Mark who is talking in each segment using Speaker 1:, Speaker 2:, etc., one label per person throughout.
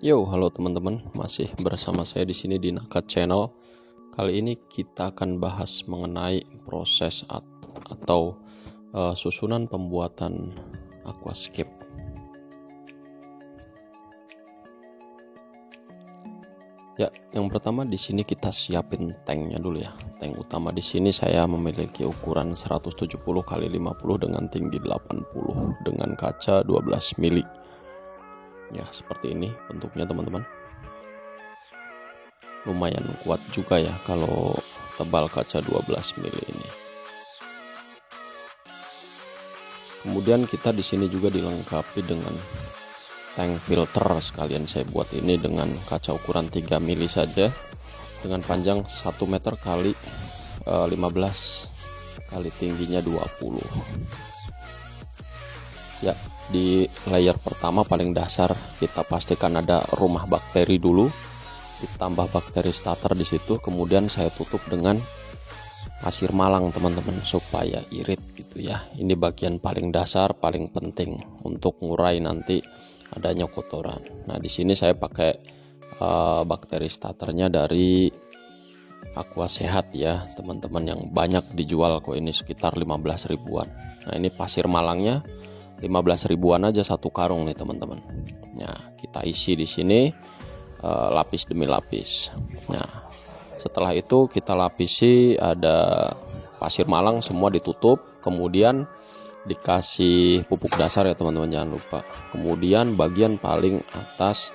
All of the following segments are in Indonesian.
Speaker 1: Yo, halo teman-teman, masih bersama saya di sini di Nakat Channel. Kali ini kita akan bahas mengenai proses atau susunan pembuatan aquascape. Ya, yang pertama di sini kita siapin tanknya dulu ya. Tank utama di sini saya memiliki ukuran 170 x 50 dengan tinggi 80 dengan kaca 12 mili. Ya, seperti ini bentuknya teman-teman. Lumayan kuat juga ya kalau tebal kaca 12 mili ini. Kemudian kita di sini juga dilengkapi dengan tank filter, sekalian saya buat ini dengan kaca ukuran 3 mili saja dengan panjang 1 meter kali 15 kali tingginya 20. Ya, di layer pertama paling dasar kita pastikan ada rumah bakteri dulu, ditambah bakteri starter di situ. Kemudian saya tutup dengan pasir malang teman-teman supaya irit gitu ya. Ini bagian paling dasar, paling penting untuk ngurai nanti adanya kotoran. Nah, di sini saya pakai bakteri starternya dari Aqua Sehat ya teman-teman, yang banyak dijual kok, ini sekitar 15 ribuan. Nah, ini pasir malangnya 15 ribuan aja satu karung nih teman-teman. Nah, kita isi di sini lapis demi lapis. Nah, setelah itu kita lapisi, ada pasir malang semua ditutup, kemudian dikasih pupuk dasar ya teman-teman, jangan lupa. Kemudian bagian paling atas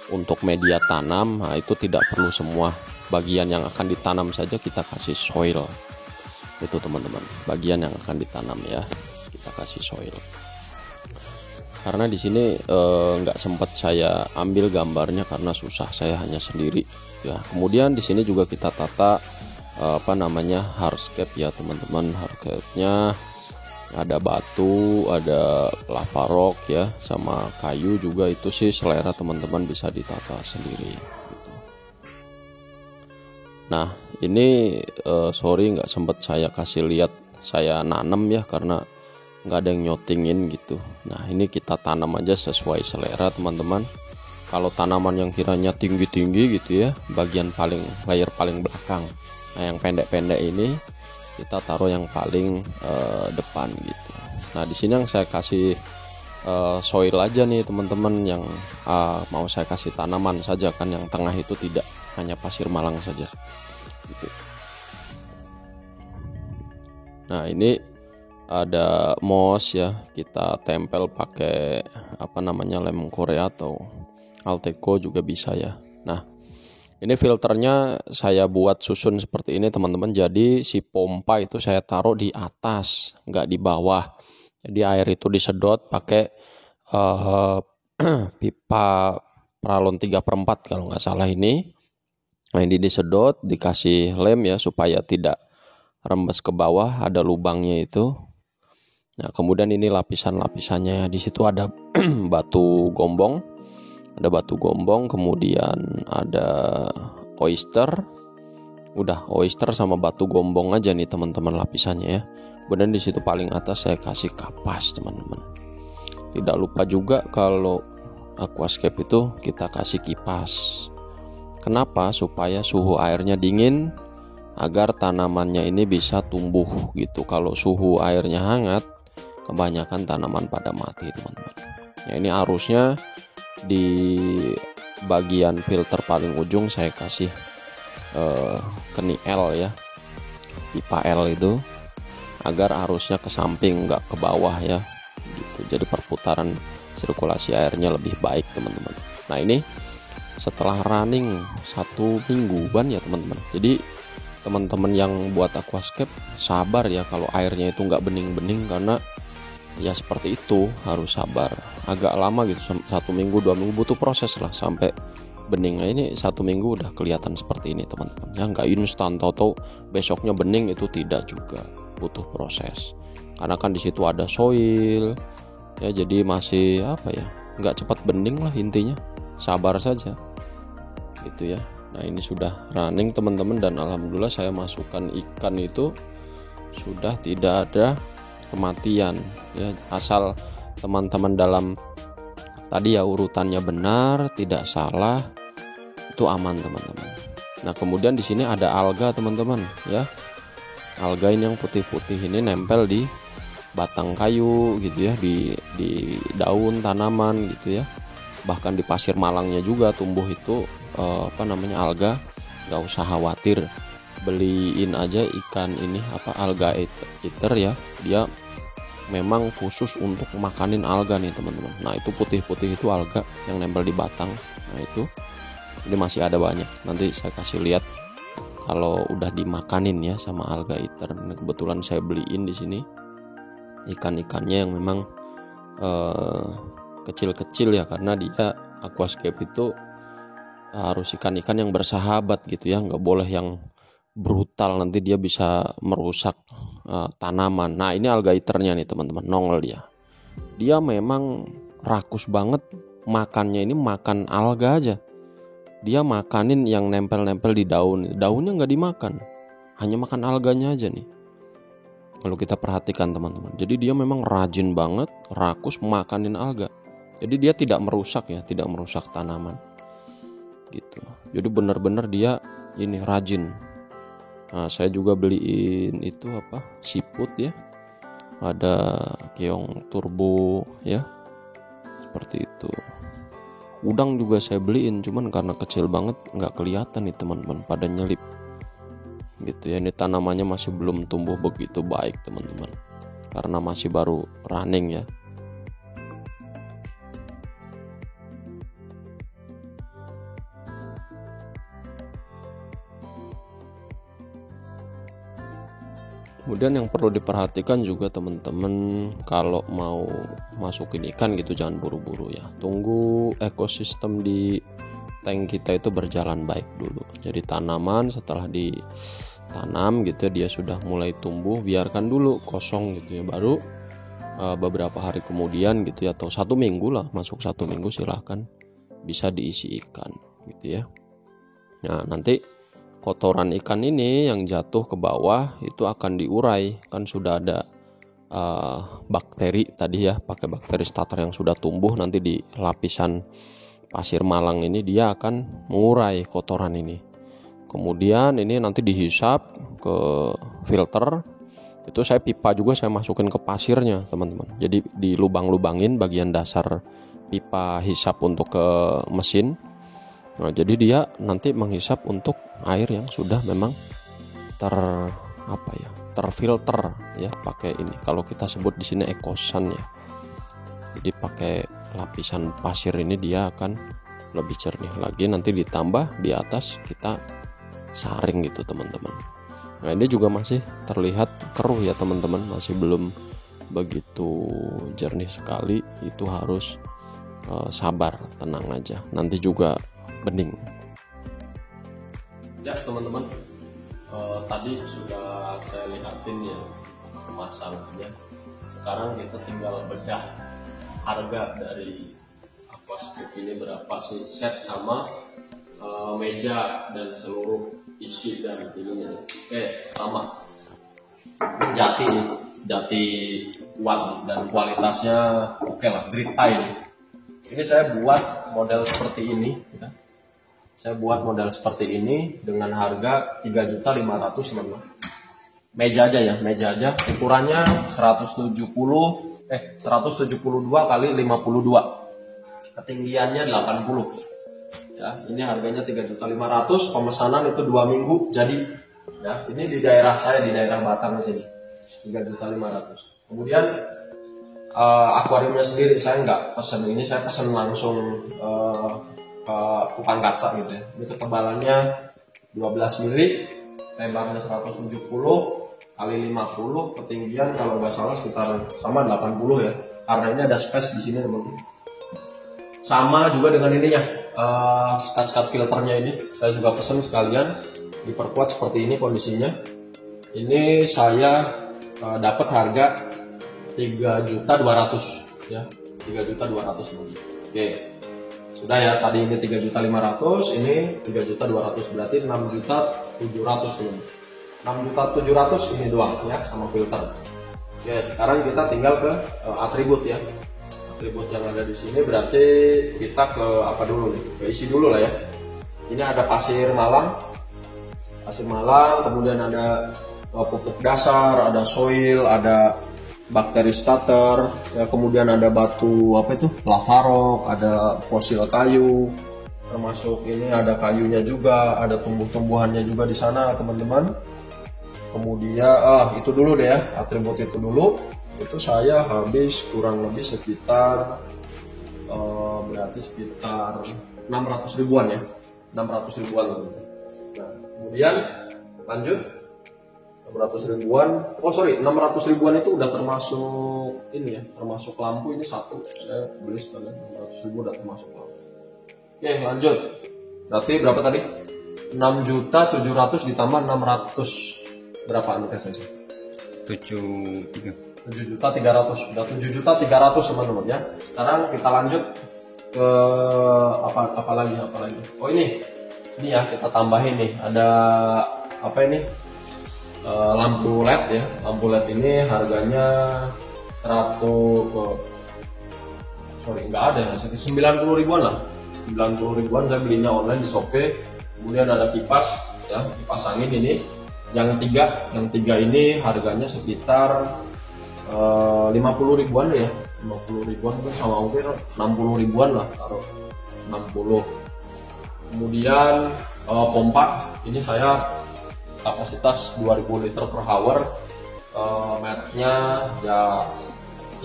Speaker 1: untuk media tanam, nah itu tidak perlu semua, bagian yang akan ditanam saja kita kasih soil. Itu teman-teman, bagian yang akan ditanam ya kita kasih soil. Karena di sini nggak sempat saya ambil gambarnya karena susah, saya hanya sendiri ya. Kemudian di sini juga kita tata hardscape ya teman-teman. Hardscape-nya ada batu, ada lava rock ya, sama kayu juga. Itu sih selera teman-teman, bisa ditata sendiri gitu. Nah, ini sorry nggak sempat saya kasih lihat saya nanam ya, karena nggak ada yang nyotingin gitu. Nah, ini kita tanam aja sesuai selera teman-teman. Kalau tanaman yang kiranya tinggi-tinggi gitu ya, bagian layer paling belakang. Nah, yang pendek-pendek ini kita taruh yang paling depan gitu. Nah, di sini yang saya kasih soil aja nih teman-teman, yang mau saya kasih tanaman saja kan, yang tengah itu tidak, hanya pasir malang saja gitu. Nah, ini ada moss ya, kita tempel pakai lem Korea atau Alteco juga bisa ya. Nah, ini filternya saya buat susun seperti ini teman-teman. Jadi si pompa itu saya taruh di atas, nggak di bawah. Jadi air itu disedot pakai pipa pralon 3/4 kalau nggak salah ini. Nah, ini disedot, dikasih lem ya supaya tidak rembes ke bawah, ada lubangnya itu. Nah, kemudian ini lapisan-lapisannya ya. Di situ ada batu gombong, kemudian ada oyster. Udah oyster sama batu gombong aja nih teman-teman lapisannya ya. Kemudian di situ paling atas saya kasih kapas teman-teman. Tidak lupa juga kalau aquascape itu kita kasih kipas. Kenapa? Supaya suhu airnya dingin agar tanamannya ini bisa tumbuh gitu. Kalau suhu airnya hangat, kebanyakan tanaman pada mati teman-teman. Ya, ini arusnya di bagian filter paling ujung saya kasih keni L ya, pipa L itu, agar arusnya ke samping nggak ke bawah ya gitu. Jadi perputaran sirkulasi airnya lebih baik teman-teman. Nah, ini setelah running 1 mingguan ya teman-teman. Jadi teman-teman yang buat aquascape sabar ya kalau airnya itu nggak bening-bening, karena ya seperti itu, harus sabar. Agak lama gitu, 1 minggu 2 minggu, butuh proses lah sampai bening. Nah, ini 1 minggu udah kelihatan seperti ini teman-teman ya, nggak instan tahu-tahu besoknya bening, itu tidak juga, butuh proses. Karena kan di situ ada soil ya, jadi masih nggak cepat bening lah, intinya sabar saja gitu ya. Nah, ini sudah running teman-teman, dan alhamdulillah saya masukkan ikan itu sudah tidak ada kematian ya, asal teman-teman dalam tadi ya urutannya benar, tidak salah, itu aman teman-teman. Nah kemudian di sini ada alga teman-teman ya. Alga ini yang putih-putih ini nempel di batang kayu gitu ya, di daun tanaman gitu ya. Bahkan di pasir malangnya juga tumbuh itu alga. Nggak usah khawatir, beliin aja ikan ini alga eater ya. Dia memang khusus untuk makanin alga nih teman-teman. Nah itu putih-putih itu alga yang nempel di batang. Nah itu ini masih ada banyak. Nanti saya kasih lihat kalau udah dimakanin ya sama alga eater. Ini kebetulan saya beliin di sini ikan-ikannya yang memang kecil-kecil ya, karena dia aquascape itu harus ikan-ikan yang bersahabat gitu ya, nggak boleh yang brutal, nanti dia bisa merusak tanaman. Nah ini alga eaternya nih teman-teman, nongol dia memang rakus banget, makannya ini makan alga aja. Dia makanin yang nempel-nempel di daunnya nggak dimakan, hanya makan alganya aja nih. Kalau kita perhatikan teman-teman, jadi dia memang rajin banget, rakus makanin alga. Jadi dia tidak merusak ya, tidak merusak tanaman gitu. Jadi benar-benar dia ini rajin. Nah saya juga beliin itu siput ya, ada keong turbo ya, seperti itu. Udang juga saya beliin, cuman karena kecil banget nggak kelihatan nih teman-teman, pada nyelip gitu ya. Ini tanamannya masih belum tumbuh begitu baik teman-teman, karena masih baru running ya. Kemudian yang perlu diperhatikan juga teman-teman, kalau mau masukin ikan gitu jangan buru-buru ya. Tunggu ekosistem di tank kita itu berjalan baik dulu. Jadi tanaman setelah ditanam gitu ya, dia sudah mulai tumbuh, biarkan dulu kosong gitu ya. Baru beberapa hari kemudian gitu ya, atau 1 minggu lah, masuk 1 minggu silahkan bisa diisi ikan gitu ya. Nah nanti kotoran ikan ini yang jatuh ke bawah itu akan diurai, kan sudah ada bakteri tadi ya, pakai bakteri starter yang sudah tumbuh, nanti di lapisan pasir malang ini dia akan mengurai kotoran ini. Kemudian ini nanti dihisap ke filter, itu saya pipa juga saya masukin ke pasirnya teman-teman. Jadi dilubang-lubangin bagian dasar pipa hisap untuk ke mesin. Nah, jadi dia nanti menghisap untuk air yang sudah memang terfilter ya, pakai ini. Kalau kita sebut di sini ekosan ya. Jadi pakai lapisan pasir ini dia akan lebih jernih lagi. Nanti ditambah di atas kita saring gitu teman-teman. Nah ini juga masih terlihat keruh ya teman-teman, masih belum begitu jernih sekali. Itu harus sabar, tenang aja. Nanti juga bening. Ya teman-teman, tadi sudah saya lihatin ya pemasangannya. Sekarang kita tinggal bedah harga dari aquascape ini berapa sih, set sama meja dan seluruh isi dan ininya. Oke, pertama ini jati kuat dan kualitasnya oke lah, Grit Tie. Ini saya buat model seperti ini ya. Saya buat model seperti ini dengan harga 3.500.000 teman-teman. Meja aja ya, meja aja. Ukurannya 172 kali 52. Ketinggiannya 80. Ya, ini harganya 3.500.000. Pemesanan itu 2 minggu jadi. Ya, ini di daerah saya, di daerah Batang sini. 3.500.000. Kemudian akuariumnya sendiri saya nggak pesen ini, saya pesen langsung ke tukang kaca gitu ya. Ini ketebalannya 12 mili, lebarnya 170 kali 50, ketinggian kalau nggak salah sekitar sama 80 ya. Karena ini ada space di sini teman-teman. Sama juga dengan ininya, skat filternya ini saya juga pesen sekalian diperkuat seperti ini kondisinya. Ini saya dapat harga 3.200.000 ya, 3.200.000 teman-teman. Oke. Sudah ya, tadi ini 3.500.000, ini 3.200.000, berarti 6.700.000. 6.700.000 ini doang ya sama filter. Oke, sekarang kita tinggal ke atribut ya. atribut yang ada di sini, berarti kita ke apa dulu nih? Ke isi dulu lah ya. Ini ada pasir malang, kemudian ada pupuk dasar, ada soil, ada bakteri starter, ya, kemudian ada batu apa itu, lava rock, ada fosil kayu, termasuk ini ada kayunya juga, ada tumbuh-tumbuhannya juga di sana teman-teman. Kemudian itu dulu deh ya, atribut itu dulu. Itu saya habis kurang lebih sekitar berarti sekitar 600 ribuan ya, 600 ribuan. Nah, kemudian lanjut 600 ribuan, 600 ribuan itu udah termasuk ini ya, termasuk lampu. Ini satu saya beli sekalian, 600 ribu udah termasuk lampu. Oke lanjut, berarti berapa tadi? 6.700.000 ditambah 600 berapa nih saya? 7.300.000, udah 7.300.000 teman-teman ya. Sekarang kita lanjut ke apa lagi? Oh ini ya, kita tambahin nih, ada apa ini, lampu LED ya. Lampu LED ini harganya 90 ribuan lah, 90 ribuan. Saya belinya online di Shopee. Kemudian ada kipas ya, kipas angin ini yang tiga ini harganya sekitar 50 ribuan ya, 50 ribuan itu sama ongkir 60 ribuan lah, taruh 60. Kemudian pompa ini saya kapasitas 2000 liter per hour, mereknya ya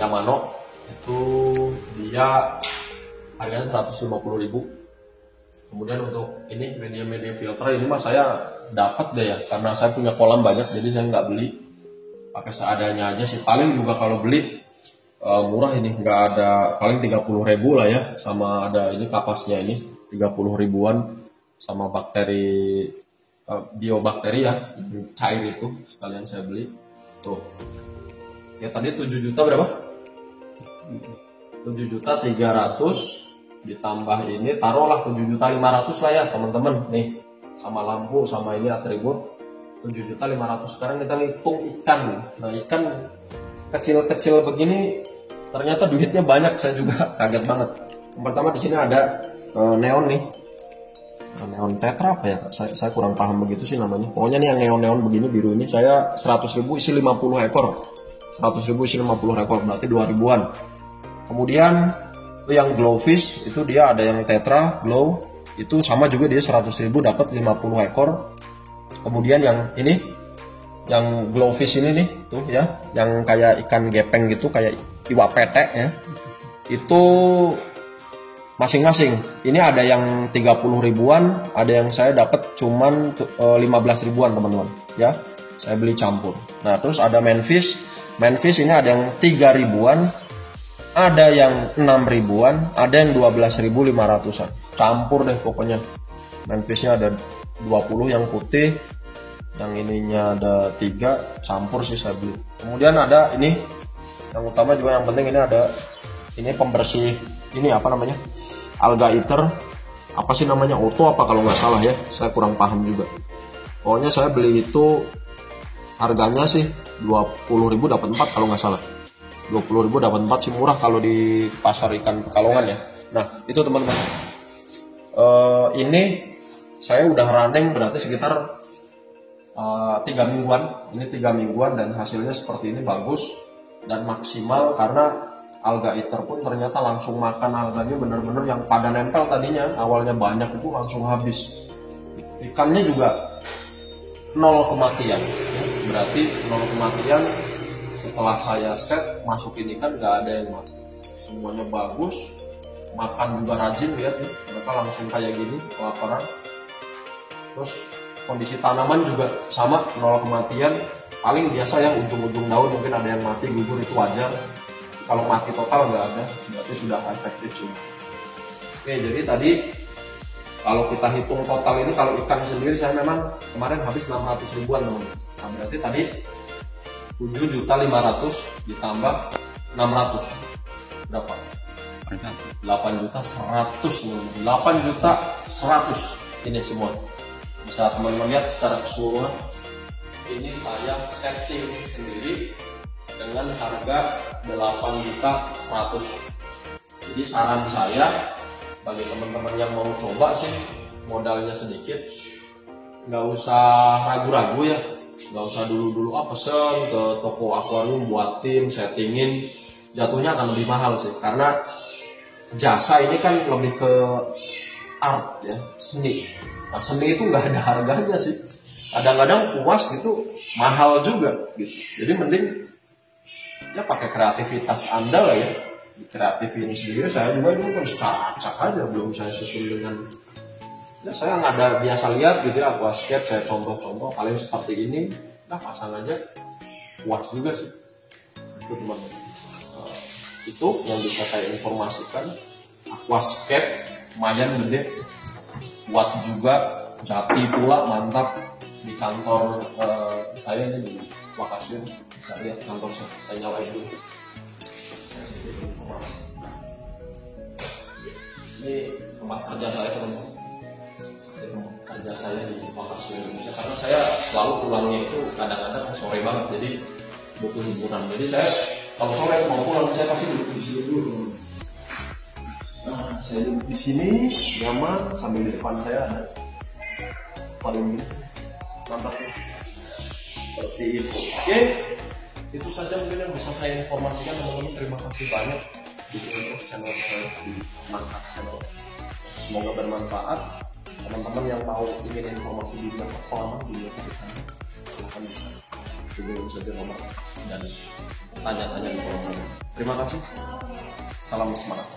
Speaker 1: Yamano, itu dia harganya 150.000. Kemudian untuk ini media filter ini mah saya dapat deh ya, karena saya punya kolam banyak, jadi saya nggak beli, pakai seadanya aja sih. Paling juga kalau beli murah ini, nggak ada, paling 30.000 lah ya. Sama ada ini kapasnya ini 30 ribuan, sama bakteri biobakteri ya, cair itu sekalian saya beli tuh ya. Tadi 7 juta berapa? 7.300.000 ditambah ini, taruhlah 7.500.000 lah ya teman-teman nih, sama lampu sama ini atribut 7.500.000. Sekarang kita hitung ikan. Nah, ikan kecil-kecil begini ternyata duitnya banyak, saya juga kaget banget. Yang pertama di sini ada neon nih, neon tetra apa ya, saya kurang paham begitu sih namanya. Pokoknya nih yang neon-neon begini biru ini saya 100.000 isi 50 ekor, 100.000 isi 50 ekor, berarti 2 ribuan. Kemudian yang glowfish itu dia ada yang tetra glow, itu sama juga dia 100.000 dapat 50 ekor. Kemudian yang ini, yang glowfish ini nih tuh ya, yang kayak ikan gepeng gitu, kayak iwa pete ya, itu masing-masing ini ada yang 30 ribuan, ada yang saya dapat cuman 15 ribuan teman-teman ya, saya beli campur. Nah terus ada manfish ini ada yang 3 ribuan, ada yang 6 ribuan, ada yang 12.500-an, campur deh pokoknya. Manfishnya ada 20 yang putih, yang ininya ada 3, campur sih saya beli. Kemudian ada ini yang utama juga, yang penting ini ada ini pembersih ini apa namanya, alga eater, apa sih namanya, auto apa kalau nggak salah ya, saya kurang paham juga. Pokoknya saya beli itu harganya sih 20.000 dapat 4 kalau nggak salah, 20.000 dapat 4 sih, murah kalau di pasar ikan Pekalongan ya. Nah itu teman-teman, ini saya udah running berarti sekitar 3 mingguan. Ini 3 mingguan dan hasilnya seperti ini, bagus dan maksimal, karena alga eater pun ternyata langsung makan alganya, bener-bener yang pada nempel tadinya awalnya banyak itu langsung habis. Ikannya juga 0 kematian ya. Berarti 0 kematian. Setelah saya set masukin ikan nggak ada yang mati, semuanya bagus, makan juga rajin, lihat ya, mereka langsung kayak gini kelaparan. Terus kondisi tanaman juga sama, 0 kematian. Paling biasa yang ujung-ujung daun mungkin ada yang mati, gugur, itu wajar. Kalau mati total nggak ada, berarti sudah efektif sih. Oke, jadi tadi kalau kita hitung total ini, kalau ikan sendiri saya memang kemarin habis 600 ribuan teman. Nah berarti tadi 7.500.000 ditambah 600 berapa? 8.100.000. 8.100.000 ini semua. Bisa teman-teman lihat secara keseluruhan. Ini saya setting sendiri dengan harga 8.100.000. Jadi saran saya bagi teman-teman yang mau coba sih, modalnya sedikit, nggak usah ragu-ragu ya, nggak usah dulu-dulu pesen ke toko akuarium, buatin, settingin, jatuhnya akan lebih mahal sih, karena jasa ini kan lebih ke art ya, seni. Nah, seni itu nggak ada harganya sih, kadang-kadang puas gitu mahal juga gitu. Jadi mending ya pakai kreativitas Anda lah ya, kreatifin sendiri. Saya juga dulu kan acak aja, belum saya susun dengan ya, saya nggak ada biasa lihat gitu ya aquascape, saya contoh-contoh paling seperti ini, nah pasang aja, puas juga sih itu teman-teman. Itu yang bisa saya informasikan. Aquascape lumayan gede, buat juga Jati pula mantap. Di kantor saya ini di Makasih, bisa lihat kantor saya nyalain dulu. Ini tempat kerja saya teman-teman, kerja saya di Makasih Indonesia, karena saya selalu pulangnya itu kadang-kadang sore banget, jadi butuh hiburan. Jadi saya kalau sore mau pulang saya pasti duduk di sini dulu. Nah, saya duduk di sini nyaman, sambil di depan saya ada paling mantap seperti itu. Oke, itu saja mungkin yang bisa saya informasikan teman-teman. Terima kasih banyak untuk channel saya di Mantap Channel. Semoga bermanfaat. Teman-teman yang mau ingin informasi di bidang pengalaman dunia perikanan, silahkan bisa hubungi saja nomor dan tanya-tanya di kolom. Terima kasih. Salam semangat.